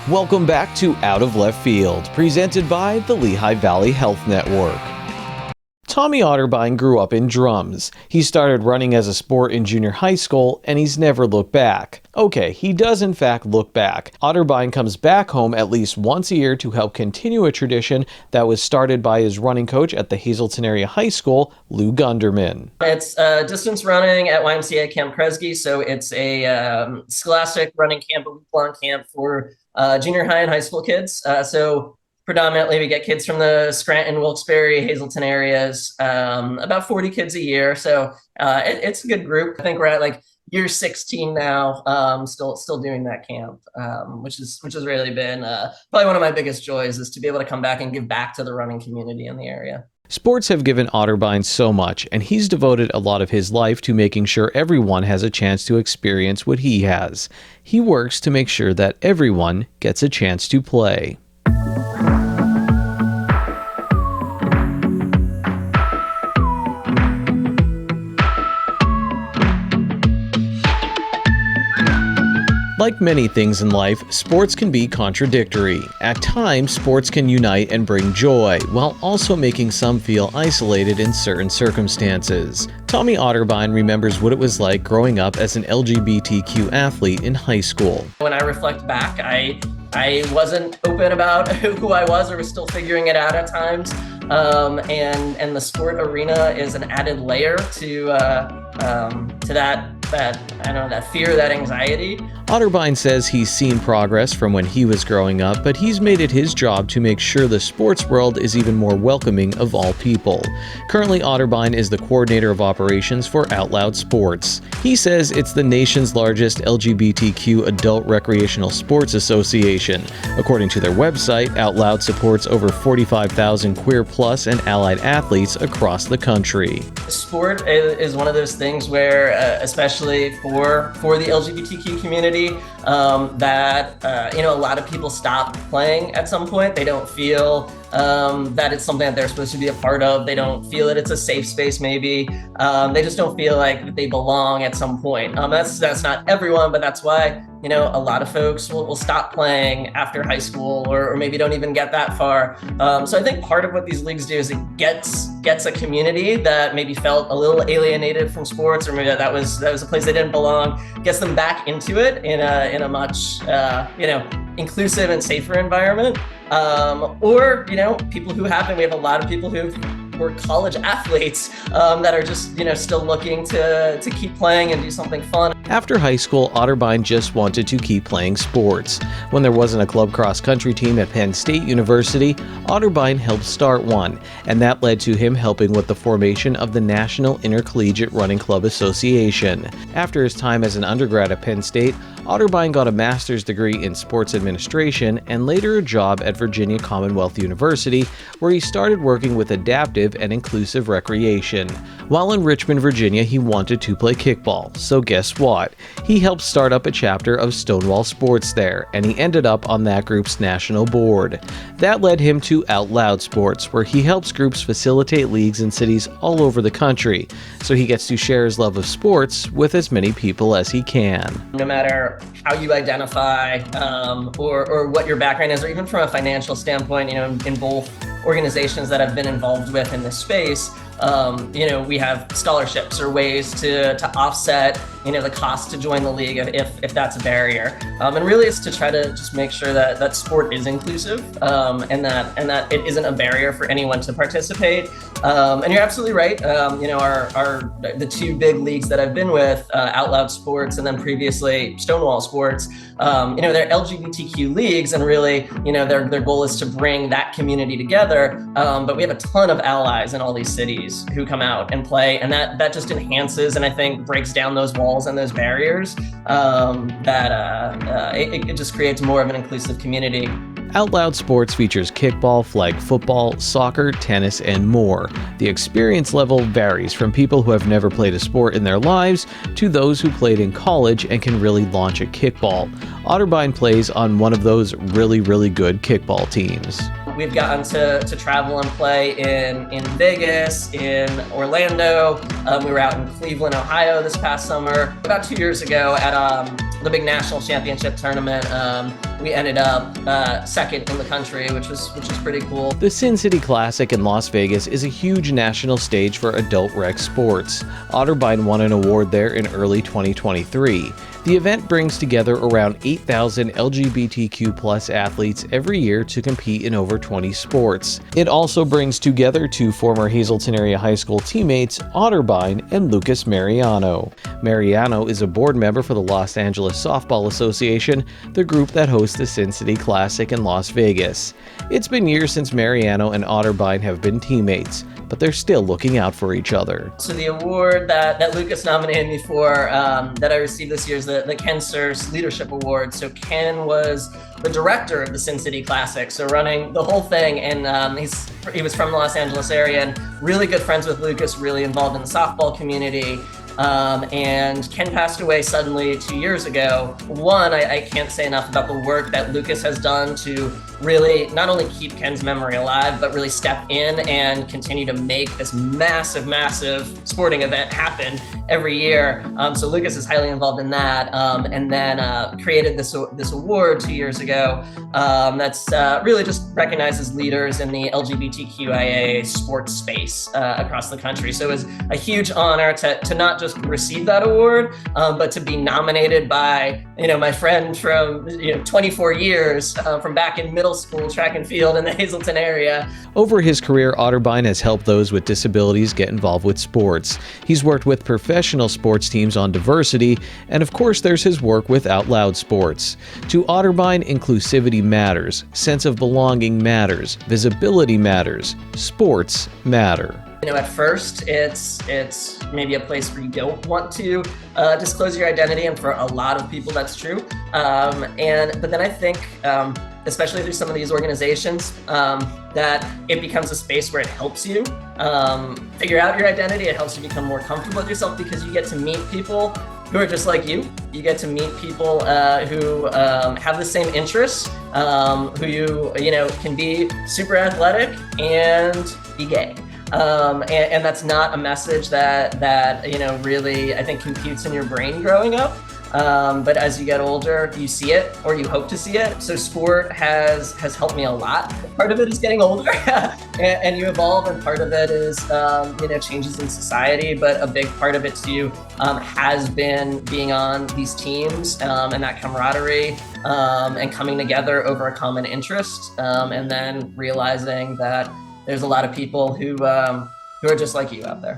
Welcome back to Out of Left Field, presented by the Lehigh Valley Health Network. Tommy Otterbine grew up in drums. He started running as a sport in junior high school, and he's never looked back. Okay, he does in fact look back. Otterbine comes back home at least once a year to help continue a tradition that was started by his running coach at the Hazleton Area High School, Lou Gunderman. It's distance running at YMCA Camp Kresge, so it's a scholastic running camp, a week-long camp for junior high and high school kids. So predominantly, we get kids from the Scranton, Wilkes-Barre, Hazleton areas, about 40 kids a year. So it's a good group. I think we're at like year 16 now, still doing that camp, which has really been probably one of my biggest joys, is to be able to come back and give back to the running community in the area. Sports have given Otterbine so much, and he's devoted a lot of his life to making sure everyone has a chance to experience what he has. He works to make sure that everyone gets a chance to play. Like many things in life, sports can be contradictory. At times, sports can unite and bring joy, while also making some feel isolated in certain circumstances. Tommy Otterbine remembers what it was like growing up as an LGBTQ athlete in high school. When I reflect back, I wasn't open about who I was, or was still figuring it out at times. And the sport arena is an added layer to that fear, that anxiety. Otterbine says he's seen progress from when he was growing up, but he's made it his job to make sure the sports world is even more welcoming of all people. Currently, Otterbine is the coordinator of operations for Out Loud Sports. He says it's the nation's largest LGBTQ adult recreational sports association. According to their website, Out Loud supports over 45,000 queer plus and allied athletes across the country. Sport is one of those things where, especially for the LGBTQ community, that a lot of people stop playing at some point. They don't feel that it's something that they're supposed to be a part of. They don't feel that it's a safe space. Maybe they just don't feel like they belong at some point. That's not everyone, but that's why a lot of folks will stop playing after high school, or maybe don't even get that far. So I think part of what these leagues do is it gets a community that maybe felt a little alienated from sports, or maybe that was a place they didn't belong, gets them back into it in a much inclusive and safer environment. Or people who happen. We have a lot of people who were college athletes that are just still looking to keep playing and do something fun. After high school, Otterbine just wanted to keep playing sports. When there wasn't a club cross-country team at Penn State University, Otterbine helped start one, and that led to him helping with the formation of the National Intercollegiate Running Club Association. After his time as an undergrad at Penn State, Otterbine got a master's degree in sports administration and later a job at Virginia Commonwealth University, where he started working with adaptive and inclusive recreation. While in Richmond, Virginia, he wanted to play kickball, so guess what? He helped start up a chapter of Stonewall Sports there, and he ended up on that group's national board. That led him to Out Loud Sports, where he helps groups facilitate leagues in cities all over the country, so he gets to share his love of sports with as many people as he can. No matter how you identify or what your background is, or even from a financial standpoint, in both organizations that I've been involved with in this space, we have scholarships or ways to offset, the cost to join the league if that's a barrier. And really it's to try to just make sure that sport is inclusive, and that it isn't a barrier for anyone to participate. And you're absolutely right. The two big leagues that I've been with, Out Loud Sports and then previously Stonewall Sports, they're LGBTQ leagues, and really, their goal is to bring that community together. But we have a ton of allies in all these cities who come out and play, and that just enhances and I think breaks down those walls and those barriers. It just creates more of an inclusive community. Out Loud Sports features kickball, flag football, soccer, tennis, and more. The experience level varies from people who have never played a sport in their lives to those who played in college and can really launch a kickball. Otterbine plays on one of those really, really good kickball teams. We've gotten to travel and play in Vegas, in Orlando. We were out in Cleveland, Ohio this past summer. About 2 years ago at the big national championship tournament. We ended up second in the country, which was pretty cool. The Sin City Classic in Las Vegas is a huge national stage for adult rec sports. Otterbine won an award there in early 2023. The event brings together around 8,000 LGBTQ+ athletes every year to compete in over 20 sports. It also brings together two former Hazleton area high school teammates, Otterbine and Lucas Mariano. Mariano is a board member for the Los Angeles Softball Association, the group that hosts the Sin City Classic in Las Vegas. It's been years since Mariano and Otterbine have been teammates, but they're still looking out for each other. So the award that Lucas nominated me for, that I received this year, is the Ken Surs Leadership Award. So Ken was the director of the Sin City Classic, so running the whole thing, and he was from the Los Angeles area and really good friends with Lucas, really involved in the softball community. And Ken passed away suddenly 2 years ago. One, I can't say enough about the work that Lucas has done to really not only keep Ken's memory alive, but really step in and continue to make this massive, massive sporting event happen every year. So Lucas is highly involved in that, and then created this award 2 years ago that's really just recognizes leaders in the LGBTQIA sports space across the country. So it was a huge honor to not just receive that award, but to be nominated by my friend from 24 years from back in middle school track and field in the Hazleton area. Over his career, Otterbine has helped those with disabilities get involved with sports. He's worked with professional sports teams on diversity, and of course there's his work with Out Loud Sports. To Otterbine, inclusivity matters, sense of belonging matters, visibility matters, sports matter. At first, it's maybe a place where you don't want to disclose your identity, and for a lot of people that's true. But then I think, especially through some of these organizations, that it becomes a space where it helps you figure out your identity. It helps you become more comfortable with yourself because you get to meet people who are just like you. You get to meet people who have the same interests, who can be super athletic and be gay. And that's not a message that really, I think, computes in your brain growing up. But as you get older, you see it, or you hope to see it. So sport has helped me a lot. Part of it is getting older and you evolve, and part of it is, changes in society. But a big part of it too has been being on these teams and that camaraderie and coming together over a common interest, and then realizing that there's a lot of people who are just like you out there.